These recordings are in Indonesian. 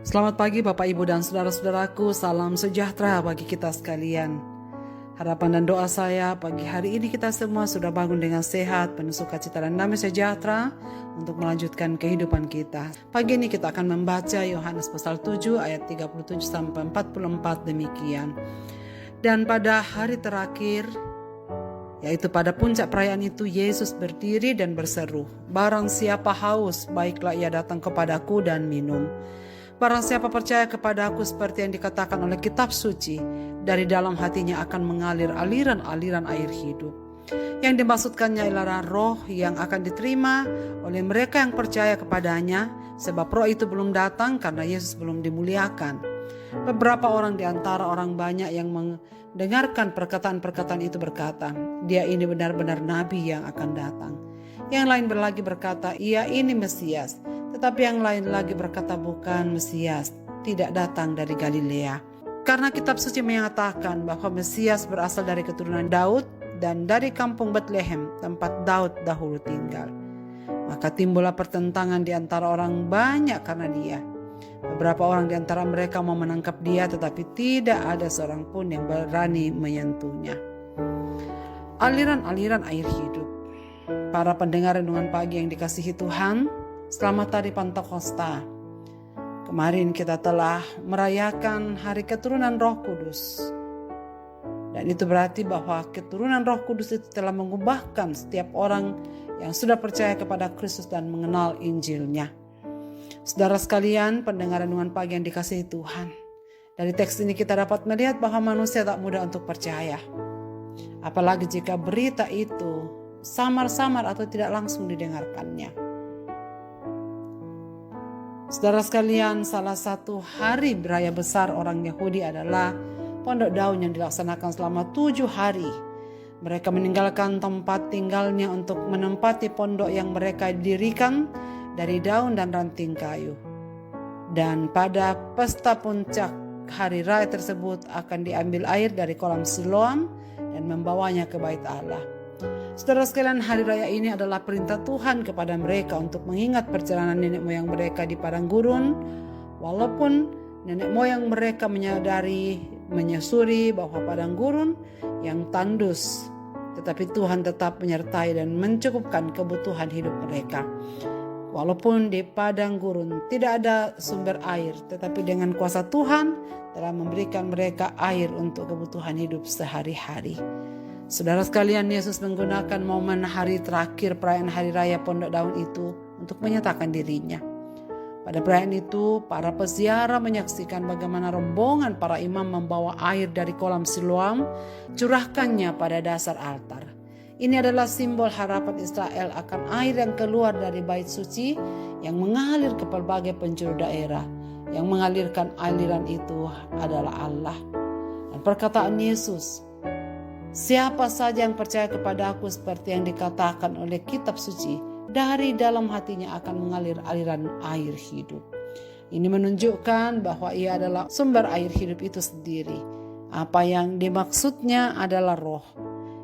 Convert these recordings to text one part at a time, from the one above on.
Selamat pagi Bapak Ibu dan saudara-saudaraku, salam sejahtera bagi kita sekalian. Harapan dan doa saya pagi hari ini kita semua sudah bangun dengan sehat, penuh sukacita dan damai sejahtera untuk melanjutkan kehidupan kita. Pagi ini kita akan membaca Yohanes pasal 7 ayat 37 sampai 44 demikian. Dan pada hari terakhir, yaitu pada puncak perayaan itu, Yesus berdiri dan berseru, "Barang siapa haus, baiklah ia datang kepadaku dan minum. Barang siapa percaya kepada aku seperti yang dikatakan oleh kitab suci, dari dalam hatinya akan mengalir aliran-aliran air hidup." Yang dimaksudkannya ialah roh yang akan diterima oleh mereka yang percaya kepadanya, sebab roh itu belum datang karena Yesus belum dimuliakan. Beberapa orang di antara orang banyak yang mendengarkan perkataan-perkataan itu berkata, "Dia ini benar-benar nabi yang akan datang." Yang lain lagi berkata, "Ia ini Mesias." Tetapi yang lain lagi berkata, "Bukan Mesias, tidak datang dari Galilea." Karena kitab suci menyatakan bahwa Mesias berasal dari keturunan Daud dan dari kampung Betlehem, tempat Daud dahulu tinggal. Maka timbullah pertentangan di antara orang banyak karena dia. Beberapa orang di antara mereka mau menangkap dia, tetapi tidak ada seorang pun yang berani menyentuhnya. Aliran-aliran air hidup. Para pendengar renungan pagi yang dikasihi Tuhan, selamat hari Pentakosta. Kemarin kita telah merayakan hari keturunan Roh Kudus. Dan itu berarti bahwa keturunan Roh Kudus itu telah mengubahkan setiap orang yang sudah percaya kepada Kristus dan mengenal Injilnya. Saudara sekalian, pendengar renungan pagi yang dikasihi Tuhan, dari teks ini kita dapat melihat bahwa manusia tak mudah untuk percaya. Apalagi jika berita itu samar-samar atau tidak langsung didengarkannya. Saudara sekalian, salah satu hari raya besar orang Yahudi adalah Pondok Daun yang dilaksanakan selama 7 hari. Mereka meninggalkan tempat tinggalnya untuk menempati pondok yang mereka dirikan dari daun dan ranting kayu. Dan pada pesta puncak hari raya tersebut akan diambil air dari kolam Siloam dan membawanya ke bait Allah. Saudara sekalian, hari raya ini adalah perintah Tuhan kepada mereka untuk mengingat perjalanan nenek moyang mereka di padang gurun. Walaupun nenek moyang mereka menyusuri bahwa padang gurun yang tandus, tetapi Tuhan tetap menyertai dan mencukupkan kebutuhan hidup mereka. Walaupun di padang gurun tidak ada sumber air, tetapi dengan kuasa Tuhan telah memberikan mereka air untuk kebutuhan hidup sehari-hari. Saudara sekalian, Yesus menggunakan momen hari terakhir perayaan hari raya Pondok Daun itu untuk menyatakan dirinya. Pada perayaan itu, para peziarah menyaksikan bagaimana rombongan para imam membawa air dari kolam Siloam, curahkannya pada dasar altar. Ini adalah simbol harapan Israel akan air yang keluar dari bait suci yang mengalir ke berbagai penjuru daerah. Yang mengalirkan aliran itu adalah Allah. Dan perkataan Yesus, "Siapa saja yang percaya kepada aku seperti yang dikatakan oleh kitab suci, dari dalam hatinya akan mengalir aliran air hidup." Ini menunjukkan bahwa ia adalah sumber air hidup itu sendiri. Apa yang dimaksudnya adalah roh.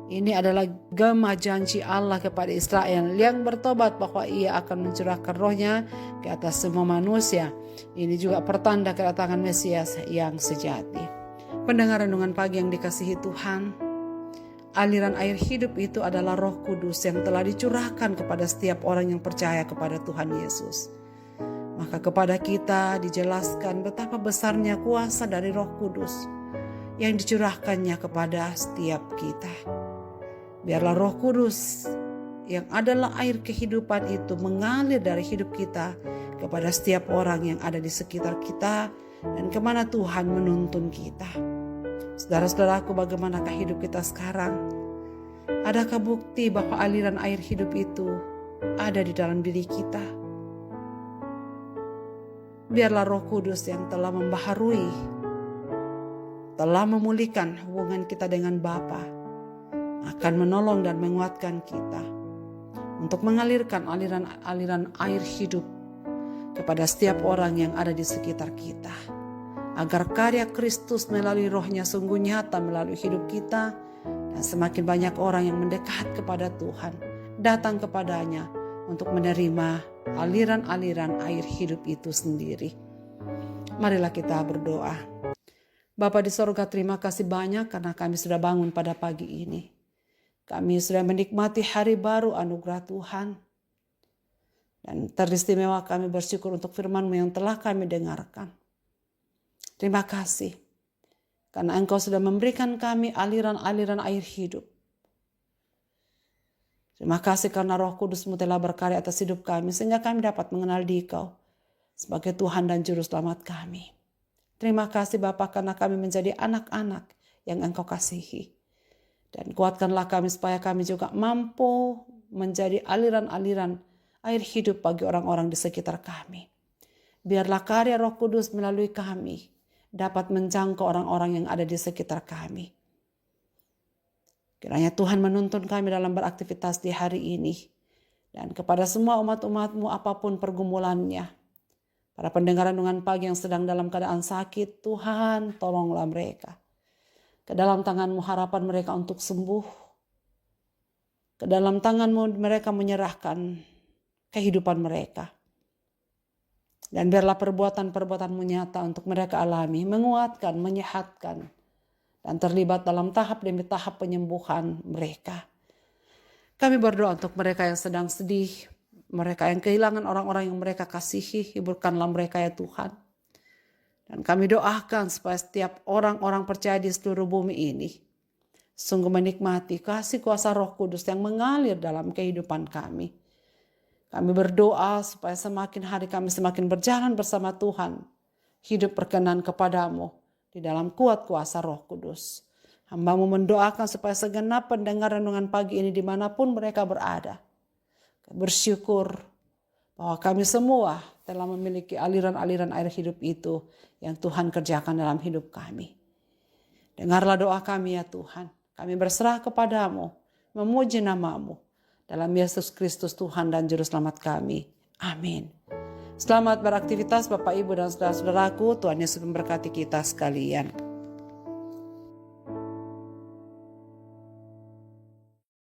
Ini adalah gema janji Allah kepada Israel yang bertobat bahwa ia akan mencurahkan rohnya ke atas semua manusia. Ini juga pertanda kedatangan Mesias yang sejati. Pendengar renungan pagi yang dikasihi Tuhan, aliran air hidup itu adalah Roh Kudus yang telah dicurahkan kepada setiap orang yang percaya kepada Tuhan Yesus. Maka kepada kita dijelaskan betapa besarnya kuasa dari Roh Kudus yang dicurahkannya kepada setiap kita. Biarlah Roh Kudus yang adalah air kehidupan itu mengalir dari hidup kita kepada setiap orang yang ada di sekitar kita dan kemana Tuhan menuntun kita. Saudara-saudaraku, bagaimanakah hidup kita sekarang? Adakah bukti bahwa aliran air hidup itu ada di dalam diri kita? Biarlah Roh Kudus yang telah membaharui, telah memulihkan hubungan kita dengan Bapa, akan menolong dan menguatkan kita untuk mengalirkan aliran-aliran air hidup kepada setiap orang yang ada di sekitar kita, agar karya Kristus melalui rohnya sungguh nyata melalui hidup kita, dan semakin banyak orang yang mendekat kepada Tuhan, datang kepadanya untuk menerima aliran-aliran air hidup itu sendiri. Marilah kita berdoa. Bapa di sorga, terima kasih banyak karena kami sudah bangun pada pagi ini. Kami sudah menikmati hari baru anugerah Tuhan. Dan teristimewa kami bersyukur untuk firman-Mu yang telah kami dengarkan. Terima kasih karena Engkau sudah memberikan kami aliran-aliran air hidup. Terima kasih karena Roh Kudus-Mu telah berkarya atas hidup kami sehingga kami dapat mengenal Dikau sebagai Tuhan dan Juru Selamat kami. Terima kasih Bapa karena kami menjadi anak-anak yang Engkau kasihi. Dan kuatkanlah kami supaya kami juga mampu menjadi aliran-aliran air hidup bagi orang-orang di sekitar kami. Biarlah karya Roh Kudus melalui kami dapat menjangkau orang-orang yang ada di sekitar kami. Kiranya Tuhan menuntun kami dalam beraktivitas di hari ini. Dan kepada semua umat-umat-Mu apapun pergumulannya, para pendengar renungan pagi yang sedang dalam keadaan sakit, Tuhan tolonglah mereka. Ke dalam tangan-Mu harapan mereka untuk sembuh. Ke dalam tangan-Mu mereka menyerahkan kehidupan mereka. Dan biarlah perbuatan-perbuatan-Mu nyata untuk mereka alami, menguatkan, menyehatkan, dan terlibat dalam tahap demi tahap penyembuhan mereka. Kami berdoa untuk mereka yang sedang sedih, mereka yang kehilangan orang-orang yang mereka kasihi, hiburkanlah mereka ya Tuhan. Dan kami doakan supaya setiap orang-orang percaya di seluruh bumi ini sungguh menikmati kasih kuasa Roh Kudus yang mengalir dalam kehidupan kami. Kami berdoa supaya semakin hari kami semakin berjalan bersama Tuhan, hidup berkenan kepadamu di dalam kuat kuasa Roh Kudus. Hamba-Mu mendoakan supaya segenap pendengar renungan pagi ini dimanapun mereka berada, bersyukur bahwa kami semua telah memiliki aliran-aliran air hidup itu yang Tuhan kerjakan dalam hidup kami. Dengarlah doa kami ya Tuhan. Kami berserah kepadamu, memuji nama-Mu. Dalam Yesus Kristus Tuhan dan Juru Selamat kami. Amin. Selamat beraktivitas Bapak Ibu dan saudara-saudaraku. Tuhan Yesus memberkati kita sekalian.